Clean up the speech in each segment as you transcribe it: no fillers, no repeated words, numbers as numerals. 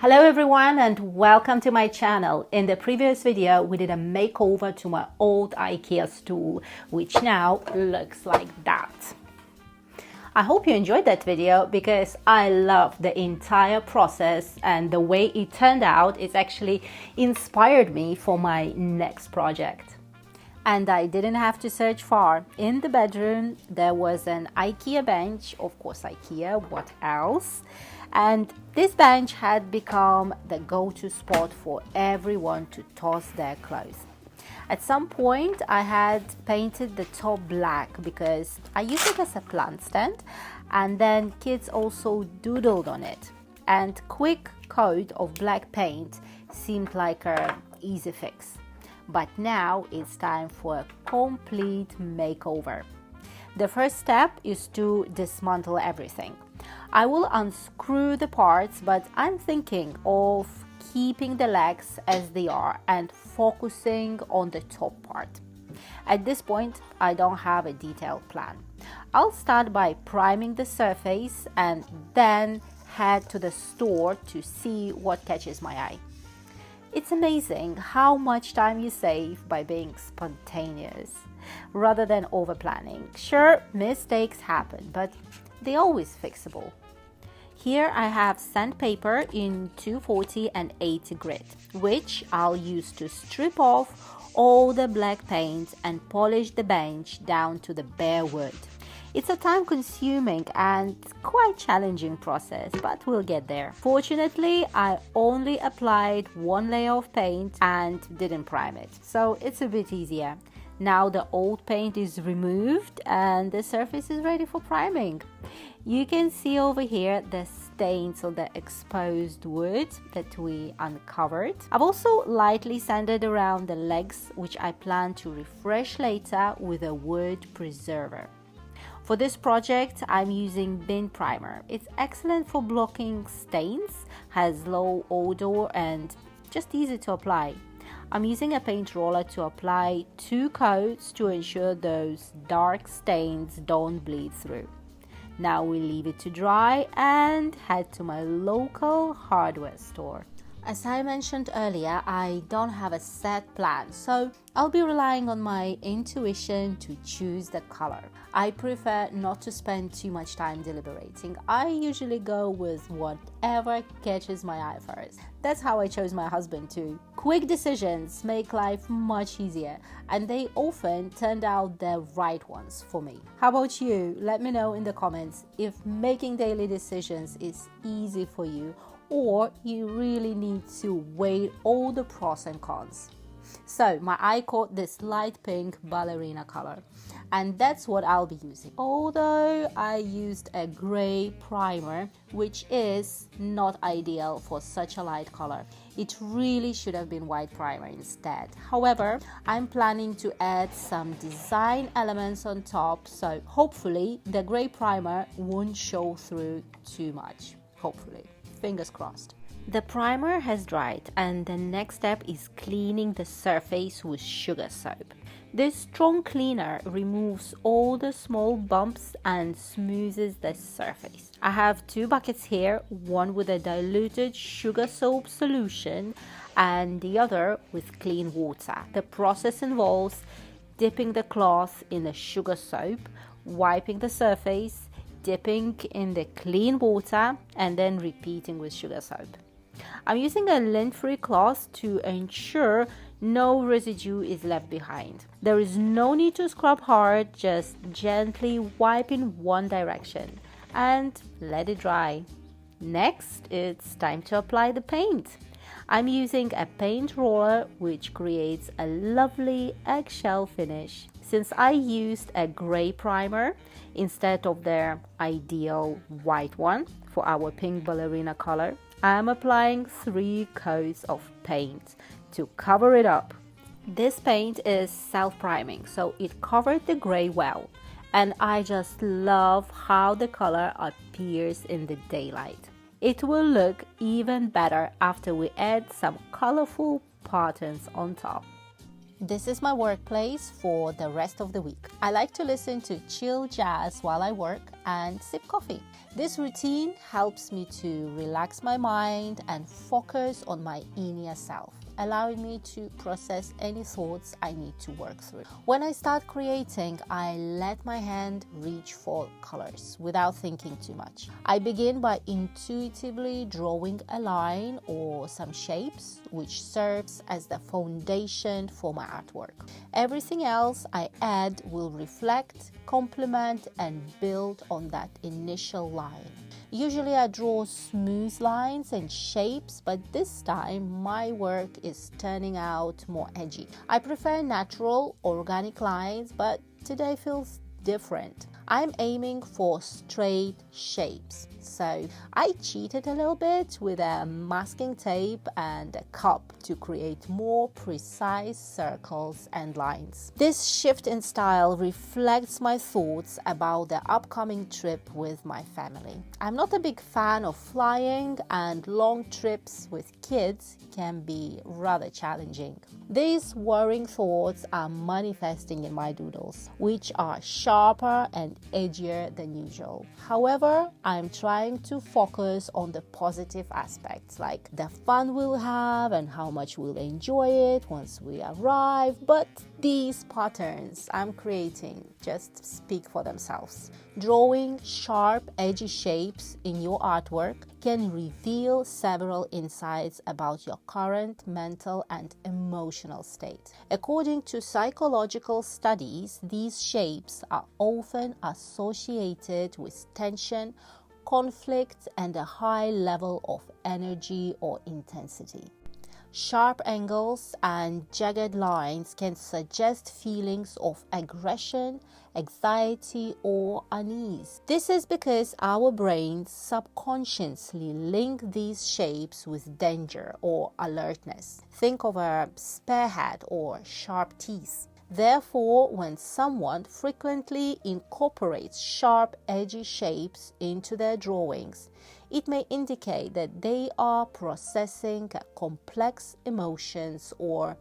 Hello everyone and welcome to my channel. In the previous video we did a makeover to my old Ikea stool, which now looks like that. I hope you enjoyed that video because I love the entire process, and the way it turned out is actually inspired me for my next project. And I didn't have to search far. In the bedroom there was an Ikea bench, of course Ikea, what else? And this bench had become the go-to spot for everyone to toss their clothes. At some point I had painted the top black because I used it as a plant stand, and then kids also doodled on it. And quick coat of black paint seemed like an easy fix. But now it's time for a complete makeover. The first step is to dismantle everything. I will unscrew the parts, but I'm thinking of keeping the legs as they are and focusing on the top part. At this point, I don't have a detailed plan. I'll start by priming the surface and then head to the store to see what catches my eye. It's amazing how much time you save by being spontaneous rather than over-planning. Sure, mistakes happen, but they're always fixable. Here I have sandpaper in 240 and 80 grit, which I'll use to strip off all the black paint and polish the bench down to the bare wood. It's a time-consuming and quite challenging process, but we'll get there. Fortunately, I only applied one layer of paint and didn't prime it, so it's a bit easier. Now the old paint is removed and the surface is ready for priming. You can see over here the stains on the exposed wood that we uncovered. I've also lightly sanded around the legs, which I plan to refresh later with a wood preserver. For this project, I'm using bin primer. It's excellent for blocking stains, has low odor and just easy to apply. I'm using a paint roller to apply 2 coats to ensure those dark stains don't bleed through. Now we leave it to dry and head to my local hardware store. As I mentioned earlier, I don't have a set plan, so I'll be relying on my intuition to choose the color. I prefer not to spend too much time deliberating. I usually go with whatever catches my eye first. That's how I chose my husband too. Quick decisions make life much easier, and they often turned out the right ones for me. How about you? Let me know in the comments if making daily decisions is easy for you, or you really need to weigh all the pros and cons. So my eye caught this light pink ballerina color, and that's what I'll be using. Although I used a gray primer, which is not ideal for such a light color. It really should have been white primer instead. However, I'm planning to add some design elements on top, so hopefully the gray primer won't show through too much. Hopefully. Fingers crossed. The primer has dried, and the next step is cleaning the surface with sugar soap. This strong cleaner removes all the small bumps and smoothes the surface. I have 2 buckets here, one with a diluted sugar soap solution and the other with clean water. The process involves dipping the cloth in the sugar soap, wiping the surface, dipping in the clean water, and then repeating with sugar soap. I'm using a lint-free cloth to ensure no residue is left behind. There is no need to scrub hard, just gently wipe in one direction and let it dry. Next, it's time to apply the paint. I'm using a paint roller which creates a lovely eggshell finish. Since I used a gray primer instead of their ideal white one for our pink ballerina color, I'm applying 3 coats of paint to cover it up. This paint is self-priming, so it covered the gray well, and I just love how the color appears in the daylight. It will look even better after we add some colorful patterns on top. This is my workplace for the rest of the week. I like to listen to chill jazz while I work and sip coffee. This routine helps me to relax my mind and focus on my inner self, allowing me to process any thoughts I need to work through. When I start creating, I let my hand reach for colors without thinking too much. I begin by intuitively drawing a line or some shapes, which serves as the foundation for my artwork. Everything else I add will reflect, complement, and build on that initial line. Usually I draw smooth lines and shapes, but this time my work is turning out more edgy. I prefer natural, organic lines, but today feels different. I'm aiming for straight shapes. So I cheated a little bit with a masking tape and a cup to create more precise circles and lines. This shift in style reflects my thoughts about the upcoming trip with my family. I'm not a big fan of flying, and long trips with kids can be rather challenging. These worrying thoughts are manifesting in my doodles, which are sharper and edgier than usual. However, I'm trying to focus on the positive aspects, like the fun we'll have and how much we'll enjoy it once we arrive. But these patterns I'm creating just speak for themselves. Drawing sharp, edgy shapes in your artwork can reveal several insights about your current mental and emotional state. According to psychological studies, these shapes are often associated with tension, conflict, and a high level of energy or intensity. Sharp angles and jagged lines can suggest feelings of aggression, anxiety, or unease. This is because our brains subconsciously link these shapes with danger or alertness. Think of a spearhead or sharp teeth. Therefore, when someone frequently incorporates sharp, edgy shapes into their drawings, it may indicate that they are processing complex emotions or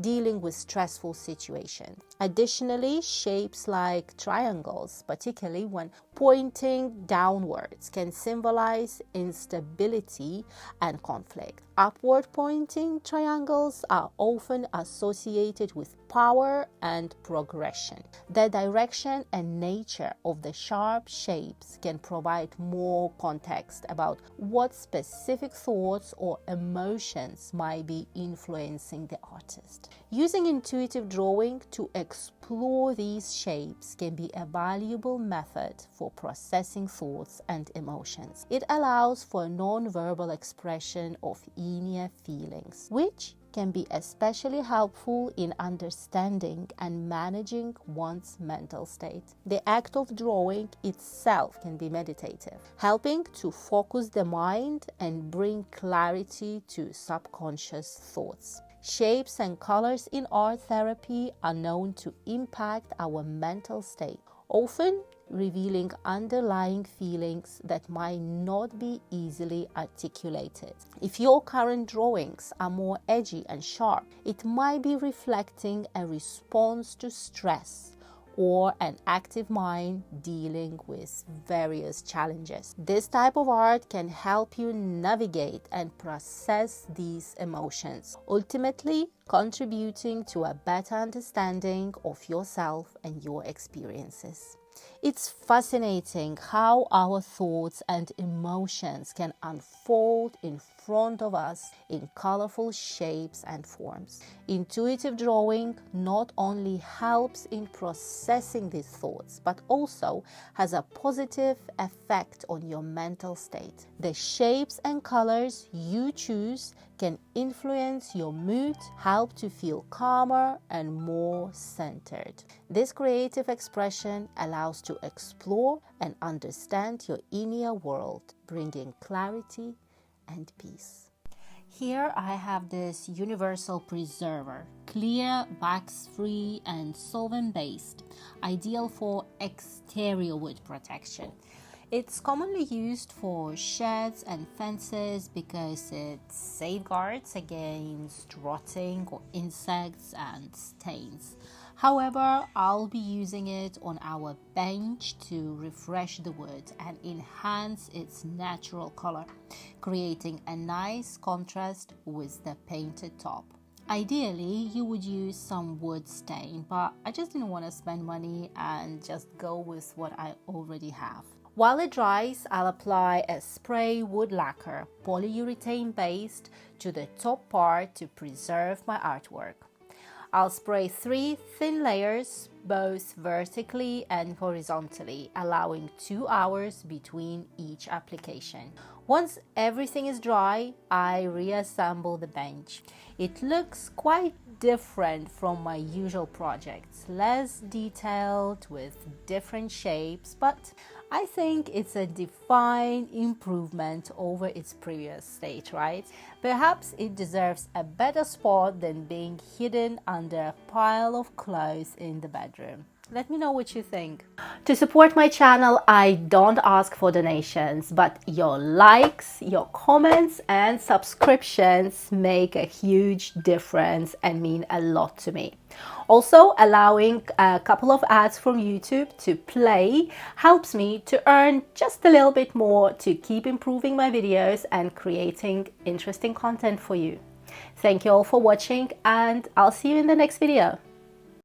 dealing with stressful situations. Additionally, shapes like triangles, particularly when pointing downwards, can symbolize instability and conflict. Upward pointing triangles are often associated with power and progression. The direction and nature of the sharp shapes can provide more context about what specific thoughts or emotions might be influencing the artist. Using intuitive drawing to explore these shapes can be a valuable method for processing thoughts and emotions. It allows for non-verbal expression of inner feelings, which can be especially helpful in understanding and managing one's mental state. The act of drawing itself can be meditative, helping to focus the mind and bring clarity to subconscious thoughts. Shapes and colors in art therapy are known to impact our mental state, often revealing underlying feelings that might not be easily articulated. If your current drawings are more edgy and sharp, it might be reflecting a response to stress or an active mind dealing with various challenges. This type of art can help you navigate and process these emotions, ultimately contributing to a better understanding of yourself and your experiences. It's fascinating how our thoughts and emotions can unfold in front of us in colorful shapes and forms. Intuitive drawing not only helps in processing these thoughts, but also has a positive effect on your mental state. The shapes and colors you choose can influence your mood, help to feel calmer and more centered. This creative expression allows to explore and understand your inner world, bringing clarity and peace. Here I have this universal preserver, clear, wax-free and solvent-based, ideal for exterior wood protection. It's commonly used for sheds and fences because it safeguards against rotting or insects and stains. However, I'll be using it on our bench to refresh the wood and enhance its natural color, creating a nice contrast with the painted top. Ideally, you would use some wood stain, but I just didn't want to spend money and just go with what I already have. While it dries, I'll apply a spray wood lacquer, polyurethane based, to the top part to preserve my artwork. I'll spray 3 thin layers, both vertically and horizontally, allowing 2 hours between each application. Once everything is dry, I reassemble the bench. It looks quite different from my usual projects, less detailed with different shapes, but I think it's a defined improvement over its previous state, right? Perhaps it deserves a better spot than being hidden under a pile of clothes in the bedroom. Let me know what you think. To support my channel, I don't ask for donations, but your likes, your comments, and subscriptions make a huge difference and mean a lot to me. Also, allowing a couple of ads from YouTube to play helps me to earn just a little bit more to keep improving my videos and creating interesting content for you. Thank you all for watching, and I'll see you in the next video.